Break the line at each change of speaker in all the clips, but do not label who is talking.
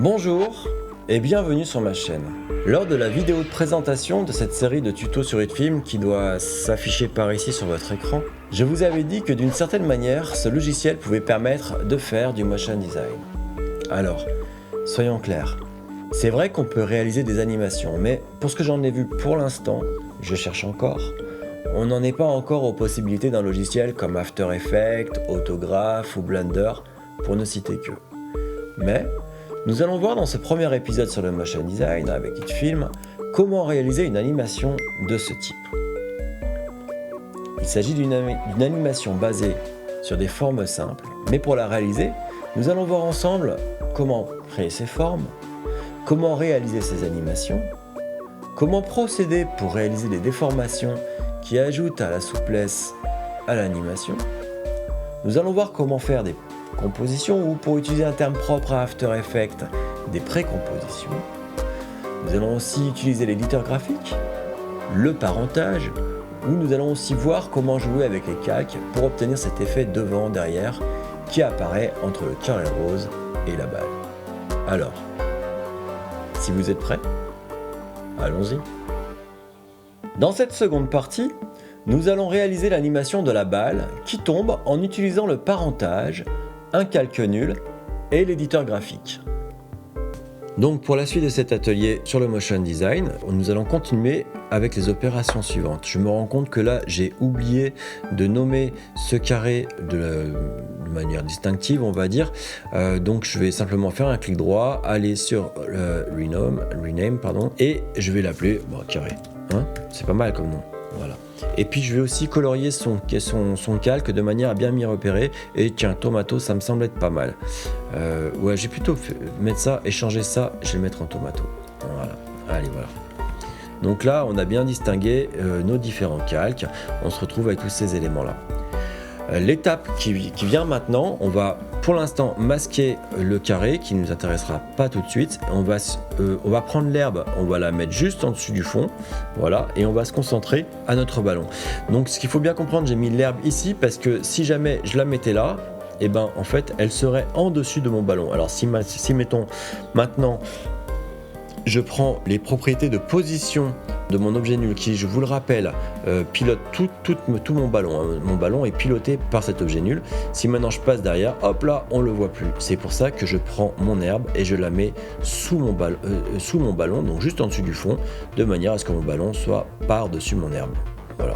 Bonjour et bienvenue sur ma chaîne. Lors de la vidéo de présentation de cette série de tutos sur HitFilm qui doit s'afficher par ici sur votre écran, je vous avais dit que d'une certaine manière, ce logiciel pouvait permettre de faire du motion design. Alors, soyons clairs, c'est vrai qu'on peut réaliser des animations, mais pour ce que j'en ai vu pour l'instant, je cherche encore, on n'en est pas encore aux possibilités d'un logiciel comme After Effects, Autograph ou Blender, pour ne citer que. Mais nous allons voir dans ce premier épisode sur le motion design avec HitFilm comment réaliser une animation de ce type. Il s'agit d'une animation basée sur des formes simples, mais pour la réaliser, nous allons voir ensemble comment créer ces formes, comment réaliser ces animations, comment procéder pour réaliser les déformations qui ajoutent à la souplesse à l'animation. Nous allons voir comment faire des compositions ou, pour utiliser un terme propre à After Effects, des pré-compositions. Nous allons aussi utiliser l'éditeur graphique, le parentage, où nous allons aussi voir comment jouer avec les calques pour obtenir cet effet devant, derrière, qui apparaît entre le carré rose et la balle. Alors, si vous êtes prêts, allons-y. Dans cette seconde partie, nous allons réaliser l'animation de la balle qui tombe en utilisant le parentage, un calque nul et l'éditeur graphique. Donc pour la suite de cet atelier sur le motion design, nous allons continuer avec les opérations suivantes. Je me rends compte que là j'ai oublié de nommer ce carré de manière distinctive, on va dire. Donc je vais simplement faire un clic droit, aller sur rename, et je vais l'appeler carré. Hein, c'est pas mal comme nom. Voilà. Et puis je vais aussi colorier son calque de manière à bien m'y repérer. Et tiens, tomato, ça me semble être pas mal. Ouais, j'ai plutôt mettre ça et changer ça. Je vais le mettre en tomato. Voilà. Allez, voilà. Donc là, on a bien distingué nos différents calques. On se retrouve avec tous ces éléments-là. L'étape qui vient maintenant, on va pour l'instant masquer le carré qui ne nous intéressera pas tout de suite. On va prendre l'herbe, on va la mettre juste en dessus du fond, voilà, et on va se concentrer à notre ballon. Donc ce qu'il faut bien comprendre, j'ai mis l'herbe ici parce que si jamais je la mettais là, et ben en fait elle serait en dessus de mon ballon. Alors si mettons maintenant je prends les propriétés de position de mon objet nul qui, je vous le rappelle, pilote tout mon ballon. Hein. Mon ballon est piloté par cet objet nul. Si maintenant je passe derrière, hop là, on le voit plus. C'est pour ça que je prends mon herbe et je la mets sous mon ballon, donc juste en dessus du fond, de manière à ce que mon ballon soit par-dessus mon herbe. Voilà.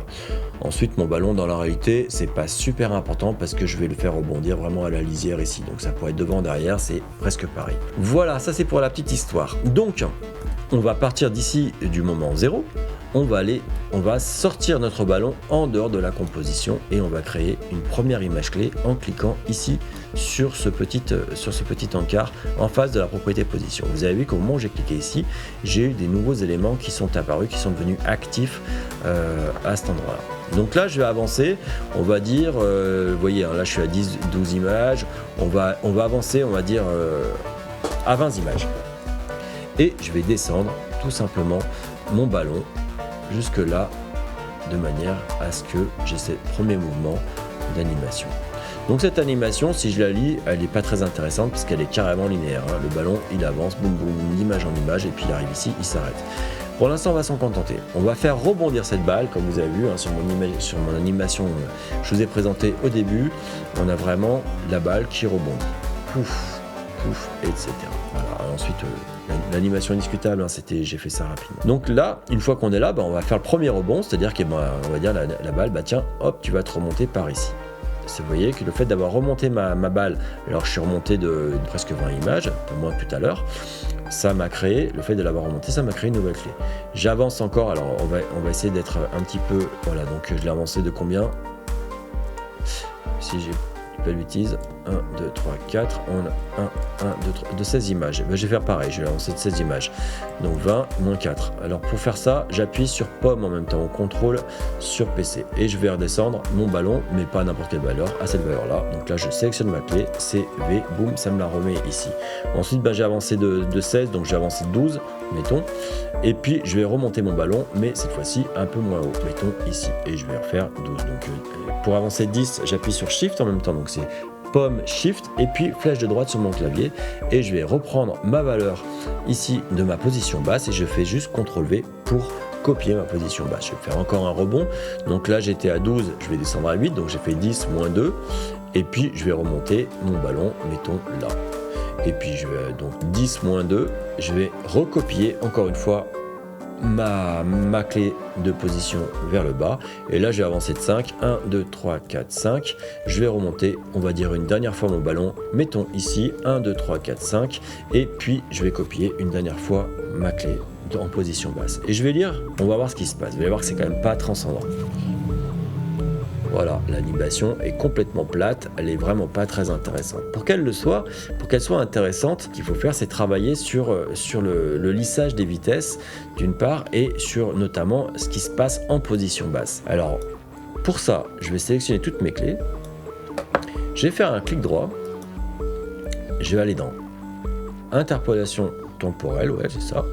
Ensuite, mon ballon, dans la réalité, c'est pas super important parce que je vais le faire rebondir vraiment à la lisière ici. Donc ça pourrait être devant, derrière, c'est presque pareil. Voilà, ça c'est pour la petite histoire. Donc, on va partir d'ici du moment 0. On va sortir notre ballon en dehors de la composition et on va créer une première image clé en cliquant ici sur ce petit encart en face de la propriété position. Vous avez vu qu'au moment où j'ai cliqué ici, j'ai eu des nouveaux éléments qui sont apparus, qui sont devenus actifs à cet endroit-là. Donc là, je vais avancer, on va dire, vous voyez, hein, là je suis à 12 images, on va avancer, on va dire, à 20 images. Et je vais descendre tout simplement mon ballon jusque là, de manière à ce que j'ai ce premier mouvement d'animation. Donc cette animation, si je la lis, elle n'est pas très intéressante parce qu'elle est carrément linéaire. Hein. Le ballon, il avance, boum boum, d'image en image, et puis il arrive ici, il s'arrête. Pour l'instant, on va s'en contenter. On va faire rebondir cette balle, comme vous avez vu hein, sur mon animation que je vous ai présenté au début. On a vraiment la balle qui rebondit. Pouf, pouf, etc. Voilà. Ensuite, l'animation indiscutable, hein, j'ai fait ça rapidement. Donc là, une fois qu'on est là, on va faire le premier rebond, c'est-à-dire qu'on va dire la balle, tiens, hop, tu vas te remonter par ici. Vous voyez que le fait d'avoir remonté ma balle, alors je suis remonté de presque 20 images, un peu moins que tout à l'heure, ça m'a créé, le fait de l'avoir remonté, ça m'a créé une nouvelle clé. J'avance encore, alors on va essayer d'être un petit peu, voilà, donc je l'ai avancé de combien? Si j'ai pas de bêtises, 1, 2, 3, 4, on a 1, 2, 3, de 16 images. Je vais faire pareil, je vais avancer de 16 images. Donc 20, moins 4. Alors pour faire ça, j'appuie sur pomme en même temps, on contrôle sur PC. Et je vais redescendre mon ballon, mais pas à n'importe quelle valeur, à cette valeur-là. Donc là, je sélectionne ma clé, CV, boum, ça me la remet ici. Ensuite, j'ai avancé de 16, donc j'ai avancé de 12, mettons. Et puis, je vais remonter mon ballon, mais cette fois-ci, un peu moins haut, mettons ici. Et je vais refaire 12. Donc pour avancer 10, j'appuie sur Shift en même temps, donc c'est pomme shift et puis flèche de droite sur mon clavier et je vais reprendre ma valeur ici de ma position basse et je fais juste CTRL V pour copier ma position basse. Je vais faire encore un rebond, donc là j'étais à 12, je vais descendre à 8, donc j'ai fait 10 moins 2 et puis je vais remonter mon ballon, mettons là. Et puis je vais donc 10 moins 2, je vais recopier encore une fois ma clé de position vers le bas et là je vais avancer de 5, 1, 2, 3, 4, 5, je vais remonter, on va dire une dernière fois mon ballon, mettons ici 1, 2, 3, 4, 5 et puis je vais copier une dernière fois ma clé en position basse et je vais lire, on va voir ce qui se passe, vous allez voir que c'est quand même pas transcendant. Voilà, l'animation est complètement plate, elle est vraiment pas très intéressante. Pour qu'elle soit intéressante, ce qu'il faut faire, c'est travailler sur le lissage des vitesses, d'une part, et sur notamment ce qui se passe en position basse. Alors, pour ça, je vais sélectionner toutes mes clés, je vais faire un clic droit, je vais aller dans Interpolation temporelle, ouais, c'est ça,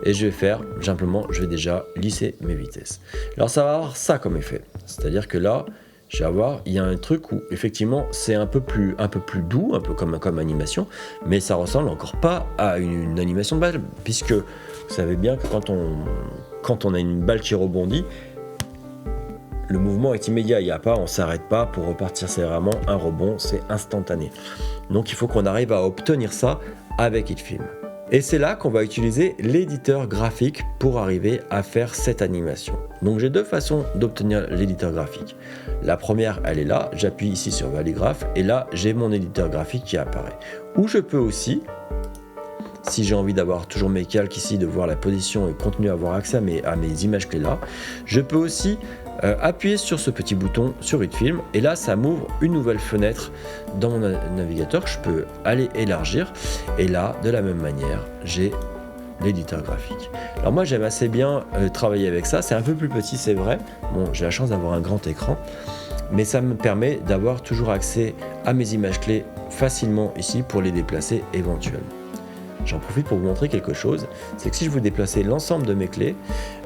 et je vais faire, simplement, je vais déjà lisser mes vitesses. Alors, ça va avoir ça comme effet, c'est-à-dire que là, je vais avoir, il y a un truc où effectivement c'est un peu plus doux, un peu comme animation, mais ça ressemble encore pas à une animation de balle, puisque vous savez bien que quand on a une balle qui rebondit, le mouvement est immédiat, on s'arrête pas pour repartir, c'est vraiment un rebond, c'est instantané. Donc il faut qu'on arrive à obtenir ça avec HitFilm. Et c'est là qu'on va utiliser l'éditeur graphique pour arriver à faire cette animation. Donc j'ai deux façons d'obtenir l'éditeur graphique. La première, elle est là, j'appuie ici sur Valigraph et là j'ai mon éditeur graphique qui apparaît. Ou je peux aussi, si j'ai envie d'avoir toujours mes calques ici, de voir la position et continuer à avoir accès à mes images clés là, je peux aussi appuyer sur ce petit bouton sur HitFilm et là ça m'ouvre une nouvelle fenêtre dans mon navigateur que je peux aller élargir et là de la même manière j'ai l'éditeur graphique. Alors moi j'aime assez bien travailler avec ça, c'est un peu plus petit c'est vrai, bon j'ai la chance d'avoir un grand écran mais ça me permet d'avoir toujours accès à mes images clés facilement ici pour les déplacer éventuellement. J'en profite pour vous montrer quelque chose, c'est que si je veux déplacer l'ensemble de mes clés,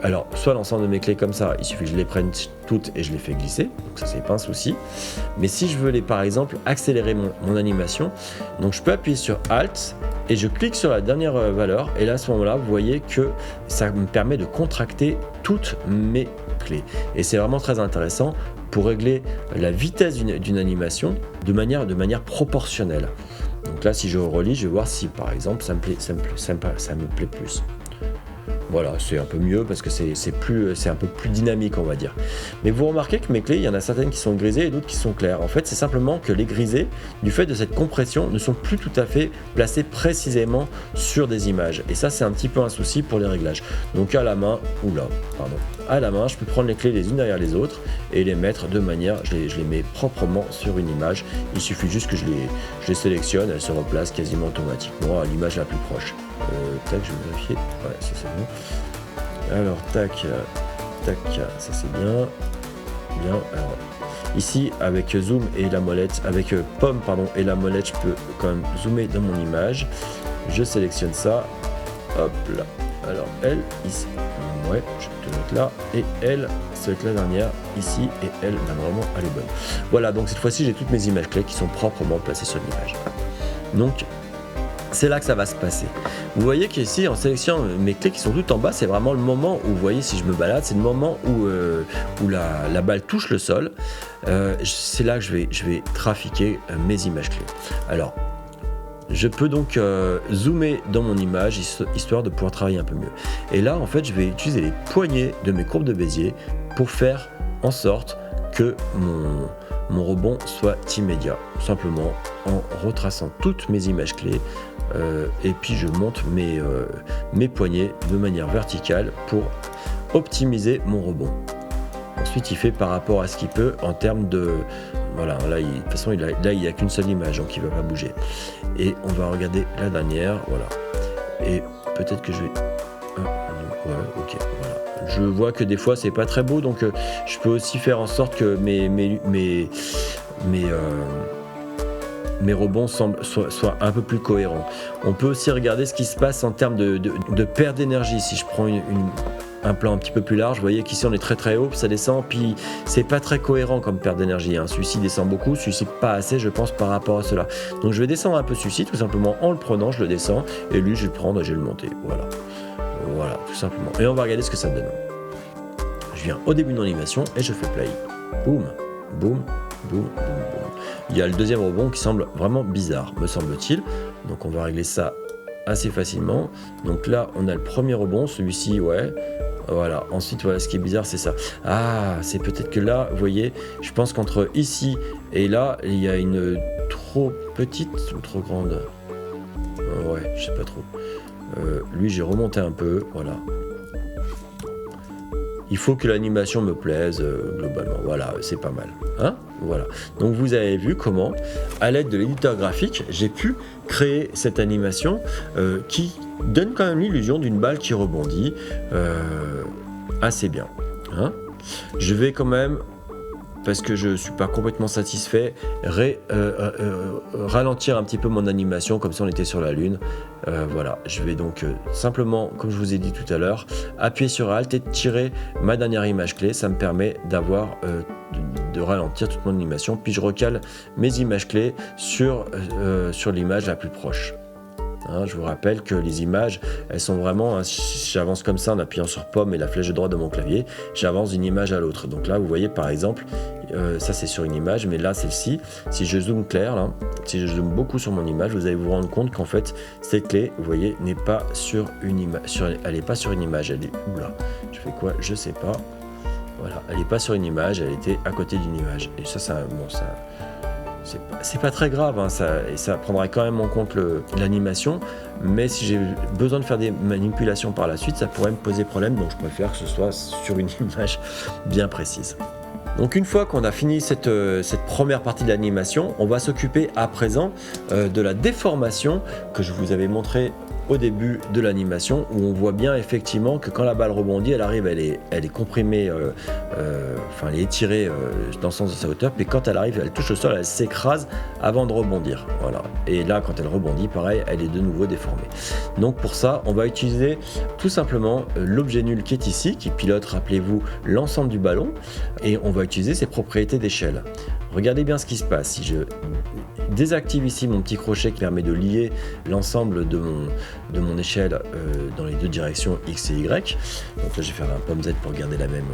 alors soit l'ensemble de mes clés comme ça, il suffit que je les prenne toutes et je les fais glisser, donc ça c'est pas un souci, mais si je veux par exemple accélérer mon animation, donc je peux appuyer sur Alt et je clique sur la dernière valeur et là à ce moment-là vous voyez que ça me permet de contracter toutes mes clés et c'est vraiment très intéressant pour régler la vitesse d'une animation de manière proportionnelle. Donc là, si je relis, je vais voir si par exemple ça me plaît plus. Voilà, c'est un peu mieux parce que c'est un peu plus dynamique, on va dire. Mais vous remarquez que mes clés, il y en a certaines qui sont grisées et d'autres qui sont claires. En fait, c'est simplement que les grisées, du fait de cette compression, ne sont plus tout à fait placées précisément sur des images. Et ça, c'est un petit peu un souci pour les réglages. Donc à la main, à la main, je peux prendre les clés les unes derrière les autres et les mettre de manière, je les mets proprement sur une image. Il suffit juste que je les sélectionne, elles se replacent quasiment automatiquement à l'image la plus proche. Tac, je vais vérifier. Ouais, ça c'est bon. Alors, tac, ça c'est bien. Bien. Alors, ici, avec zoom et la molette, avec pomme, et la molette, je peux quand même zoomer dans mon image. Je sélectionne ça. Hop là. Alors, elle, ici. Ouais, je vais te mettre là. Et elle, ça va être la dernière ici. Et elle, normalement, elle est bonne. Voilà, donc cette fois-ci, j'ai toutes mes images clés qui sont proprement placées sur l'image. Donc, c'est là que ça va se passer. Vous voyez qu'ici, en sélectionnant mes clés qui sont toutes en bas, c'est vraiment le moment où, vous voyez, si je me balade, c'est le moment où la balle touche le sol. C'est là que je vais trafiquer mes images clés. Alors, je peux donc zoomer dans mon image, histoire de pouvoir travailler un peu mieux. Et là, en fait, je vais utiliser les poignées de mes courbes de Bézier pour faire en sorte que mon rebond soit immédiat, simplement en retraçant toutes mes images clés et puis je monte mes poignées de manière verticale pour optimiser mon rebond. Ensuite il fait par rapport à ce qu'il peut en termes de... Voilà, là de toute façon il n'y a qu'une seule image donc il ne va pas bouger. Et on va regarder la dernière, voilà. Et peut-être que je vais... ouais, ok, voilà. Je vois que des fois c'est pas très beau donc je peux aussi faire en sorte que mes rebonds soient un peu plus cohérents. On peut aussi regarder ce qui se passe en termes de perte d'énergie. Si je prends un plan un petit peu plus large. Vous voyez qu'ici on est très haut, puis ça descend, puis c'est pas très cohérent comme perte d'énergie. Hein. Celui-ci descend beaucoup, celui-ci pas assez, je pense, par rapport à cela. Donc je vais descendre un peu celui-ci, tout simplement en le prenant, je le descends, et lui je vais le prendre et je vais le monter. Voilà, tout simplement. Et on va regarder ce que ça donne. Je viens au début de l'animation et je fais play. Boum, boum, boum, boum, boum. Il y a le deuxième rebond qui semble vraiment bizarre, me semble-t-il. Donc on va régler ça assez facilement. Donc là, on a le premier rebond, celui-ci, ouais. Voilà, ensuite, voilà, ce qui est bizarre, c'est ça. Ah, c'est peut-être que là, vous voyez, je pense qu'entre ici et là, il y a une trop petite ou trop grande. Ouais, je sais pas trop. Lui, j'ai remonté un peu, voilà. Il faut que l'animation me plaise globalement, voilà, c'est pas mal. Hein, voilà. Donc vous avez vu comment, à l'aide de l'éditeur graphique, j'ai pu créer cette animation qui donne quand même l'illusion d'une balle qui rebondit assez bien. Hein. Je vais quand même, parce que je ne suis pas complètement satisfait, ralentir un petit peu mon animation, comme si on était sur la Lune. Voilà, je vais donc simplement, comme je vous ai dit tout à l'heure, appuyer sur Alt et tirer ma dernière image clé. Ça me permet d'avoir de ralentir toute mon animation, puis je recale mes images clés sur l'image la plus proche. Hein, je vous rappelle que les images, elles sont vraiment, hein, j'avance comme ça en appuyant sur pomme et la flèche droite de mon clavier, j'avance d'une image à l'autre. Donc là, vous voyez par exemple, ça c'est sur une image, mais là celle-ci, si je zoome clair, là, si je zoome beaucoup sur mon image, vous allez vous rendre compte qu'en fait, cette clé, vous voyez, n'est pas sur une image, elle n'est pas sur une image, elle est où là? Je fais quoi? Je sais pas. Voilà, elle n'est pas sur une image, elle était à côté d'une image. Et ça, bon, ça. C'est pas très grave, hein, ça prendra quand même en compte l'animation, mais si j'ai besoin de faire des manipulations par la suite, ça pourrait me poser problème, donc je préfère que ce soit sur une image bien précise. Donc une fois qu'on a fini cette première partie de l'animation, on va s'occuper à présent de la déformation que je vous avais montré au début de l'animation, où on voit bien effectivement que quand la balle rebondit, elle arrive, elle est comprimée, enfin elle est étirée dans le sens de sa hauteur, puis quand elle arrive, elle touche le sol, elle s'écrase avant de rebondir. Voilà. Et là, quand elle rebondit, pareil, elle est de nouveau déformée. Donc pour ça, on va utiliser tout simplement l'objet nul qui est ici, qui pilote, rappelez-vous, l'ensemble du ballon, et on va utiliser ses propriétés d'échelle. Regardez bien ce qui se passe. Si je désactive ici mon petit crochet qui permet de lier l'ensemble de mon échelle dans les deux directions X et Y. Donc là, je vais faire un pomme Z pour garder la même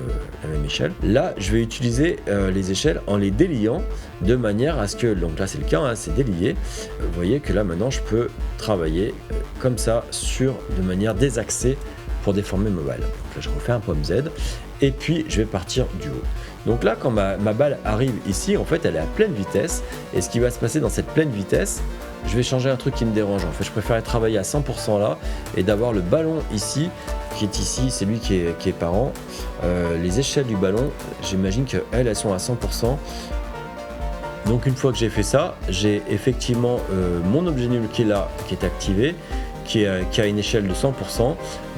échelle. Là, je vais utiliser les échelles en les déliant de manière à ce que, donc là c'est le cas, hein, c'est délié. Vous voyez que là maintenant, je peux travailler comme ça de manière désaxée pour déformer ma balle. Donc là, je refais un pomme Z et puis je vais partir du haut. Donc là, quand ma balle arrive ici, en fait, elle est à pleine vitesse. Et ce qui va se passer dans cette pleine vitesse, je vais changer un truc qui me dérange. En fait, je préfère travailler à 100% là et d'avoir le ballon ici, qui est ici, c'est lui qui est par an. Les échelles du ballon, j'imagine qu'elles sont à 100%. Donc une fois que j'ai fait ça, j'ai effectivement mon objet nul qui est là, qui est activé, qui a une échelle de 100%.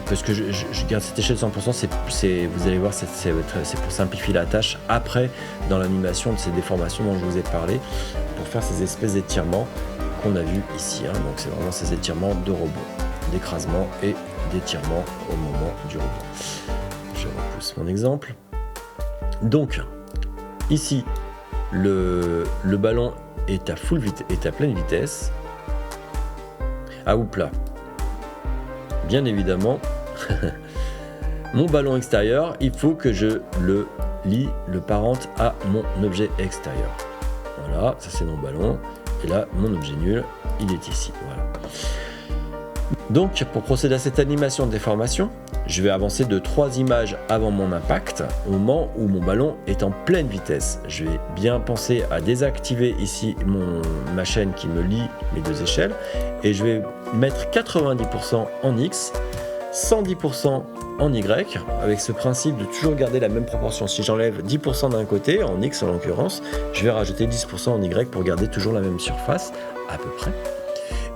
Parce que je garde cette échelle de 100%, vous allez voir, c'est pour simplifier la tâche après dans l'animation de ces déformations dont je vous ai parlé, pour faire ces espèces d'étirements qu'on a vu ici. Hein. Donc c'est vraiment ces étirements de rebond, d'écrasement et d'étirement au moment du rebond. Je repousse mon exemple. Donc ici, le ballon est à pleine vitesse. À ou plat. Bien évidemment, mon ballon extérieur, il faut que je le parente à mon objet extérieur. Voilà, ça c'est mon ballon. Et là, mon objet nul, il est ici. Voilà. Donc, pour procéder à cette animation de déformation, je vais avancer de 3 images avant mon impact, au moment où mon ballon est en pleine vitesse. Je vais bien penser à désactiver ici ma chaîne qui me lie mes deux échelles, et je vais mettre 90% en X, 110% en Y, avec ce principe de toujours garder la même proportion. Si j'enlève 10% d'un côté, en X en l'occurrence, je vais rajouter 10% en Y pour garder toujours la même surface, à peu près.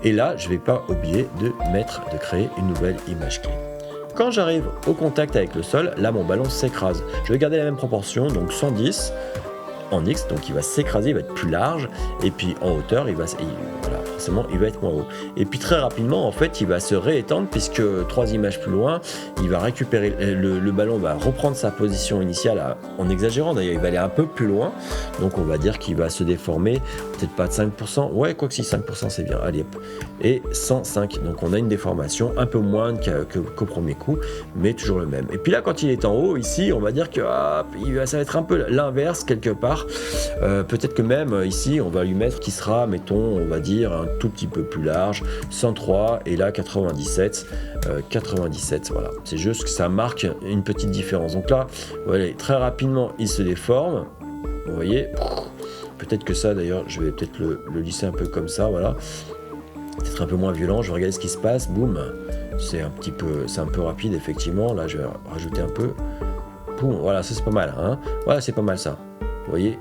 Et là, je ne vais pas oublier de créer une nouvelle image clé. Quand j'arrive au contact avec le sol, là mon ballon s'écrase. Je vais garder la même proportion, donc 110 en X, donc il va s'écraser, il va être plus large, et puis en hauteur, voilà, forcément, il va être moins haut. Et puis très rapidement, en fait, il va se réétendre, puisque 3 images plus loin, il va récupérer, le ballon va reprendre sa position initiale, en exagérant d'ailleurs, il va aller un peu plus loin, donc on va dire qu'il va se déformer, peut-être pas de 5%, ouais, quoi que si, 5% c'est bien, allez hop, et 105, donc on a une déformation un peu moins qu'au premier coup, mais toujours le même. Et puis là, quand il est en haut, ici, on va dire que ça va être un peu l'inverse quelque part, peut-être que même ici, on va lui mettre qui sera, mettons, on va dire, un tout petit peu plus large, 103, et là 97, 97, voilà, c'est juste que ça marque une petite différence. Donc là, voilà, très rapidement, il se déforme, vous voyez, peut-être que ça d'ailleurs, je vais peut-être le lisser un peu comme ça, voilà, peut-être un peu moins violent, je vais regarder ce qui se passe, boum, c'est un peu rapide effectivement, là je vais rajouter un peu, boum, voilà, ça c'est pas mal, hein, voilà, c'est pas mal ça, vous voyez.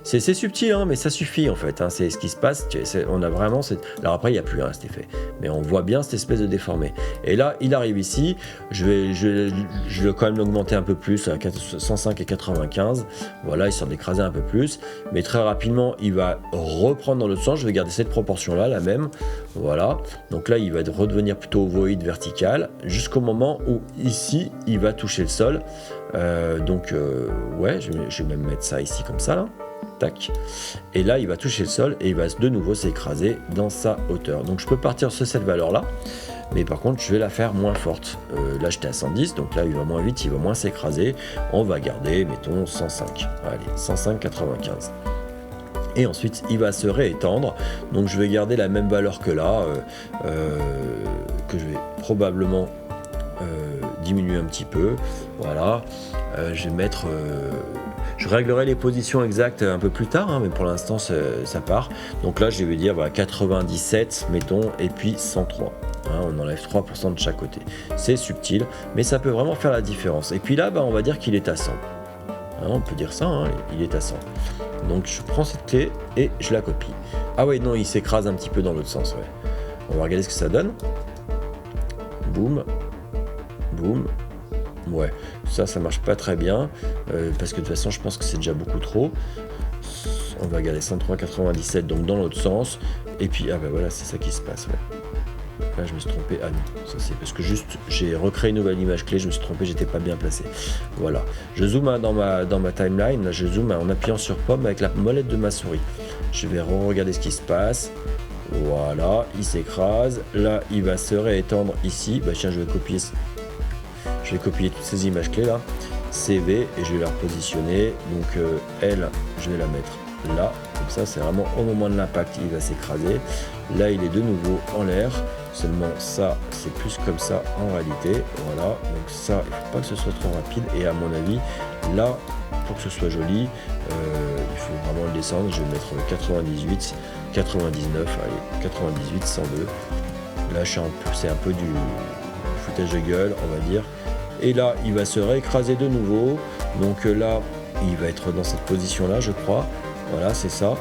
C'est subtil, hein, mais ça suffit en fait, hein, c'est ce qui se passe, on a vraiment alors après il n'y a plus cet effet, mais on voit bien cette espèce de déformé. Et là il arrive ici, je vais quand même l'augmenter un peu plus à 105 et 95, voilà, histoire d'écraser un peu plus, mais très rapidement il va reprendre dans l'autre sens, je vais garder cette proportion là, la même, voilà, donc là il va redevenir plutôt ovoïde vertical, jusqu'au moment où ici il va toucher le sol, ouais, je vais même mettre ça ici comme ça là. Tac. Et là il va toucher le sol et il va de nouveau s'écraser dans sa hauteur. Donc je peux partir sur cette valeur là, mais par contre je vais la faire moins forte. Là j'étais à 110, donc là il va moins vite, il va moins s'écraser. On va garder, mettons 105. Allez, 105, 95. Et ensuite il va se réétendre, donc je vais garder la même valeur que là, que je vais probablement diminuer un petit peu, voilà, je vais mettre, je réglerai les positions exactes un peu plus tard, hein, mais pour l'instant ça part, donc là je vais dire 97 mettons, et puis 103, hein, on enlève 3% de chaque côté, c'est subtil, mais ça peut vraiment faire la différence. Et puis là on va dire qu'il est à 100, hein, on peut dire ça, hein, il est à 100. Donc je prends cette clé et je la copie. Ah ouais, non, il s'écrase un petit peu dans l'autre sens, ouais. On va regarder ce que ça donne. Boum. Boum. Ouais, ça marche pas très bien, parce que de toute façon je pense que c'est déjà beaucoup trop. On va regarder 103,97, donc dans l'autre sens. Et puis, ah bah voilà, c'est ça qui se passe, ouais. Là je me suis trompé, ah non, ça c'est parce que juste j'ai recréé une nouvelle image clé, je me suis trompé, j'étais pas bien placé. Voilà, je zoome dans ma timeline, là je zoome en appuyant sur pomme avec la molette de ma souris. Je vais regarder ce qui se passe. Voilà, il s'écrase, là il va se réétendre ici. Bah tiens, je vais copier toutes ces images clés là, CV, et je vais la repositionner. Donc elle, je vais la mettre là, comme ça c'est vraiment au moment de l'impact, il va s'écraser. Là il est de nouveau en l'air, seulement ça c'est plus comme ça en réalité, voilà. Donc ça, il ne faut pas que ce soit trop rapide, et à mon avis là, pour que ce soit joli, il faut vraiment le descendre. Je vais mettre 98, 99, allez, 98, 102. Là c'est un peu du foutage de gueule, on va dire. Et là il va se réécraser de nouveau, donc là il va être dans cette position là, je crois, voilà, c'est ça.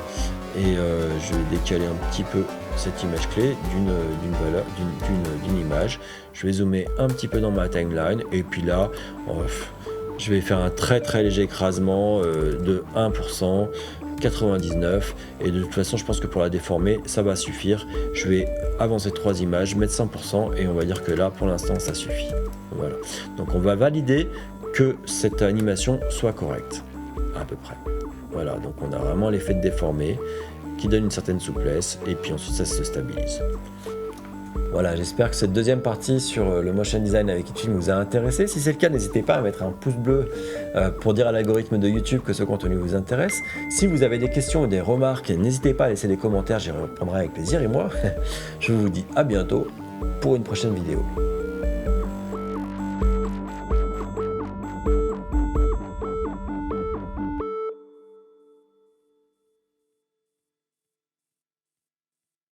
Et je vais décaler un petit peu cette image clé d'une image. Je vais zoomer un petit peu dans ma timeline, et puis là je vais faire un très très léger écrasement de 1%, 99, et de toute façon je pense que pour la déformer ça va suffire. Je vais avancer 3 images, mettre 100%, et on va dire que là pour l'instant ça suffit. Voilà, donc on va valider que cette animation soit correcte à peu près. Voilà, donc on a vraiment l'effet de déformer qui donne une certaine souplesse, et puis ensuite ça se stabilise. Voilà, j'espère que cette deuxième partie sur le motion design avec HitFilm vous a intéressé. Si c'est le cas, n'hésitez pas à mettre un pouce bleu pour dire à l'algorithme de YouTube que ce contenu vous intéresse. Si vous avez des questions ou des remarques, n'hésitez pas à laisser des commentaires, j'y répondrai avec plaisir. Et moi, je vous dis à bientôt pour une prochaine vidéo.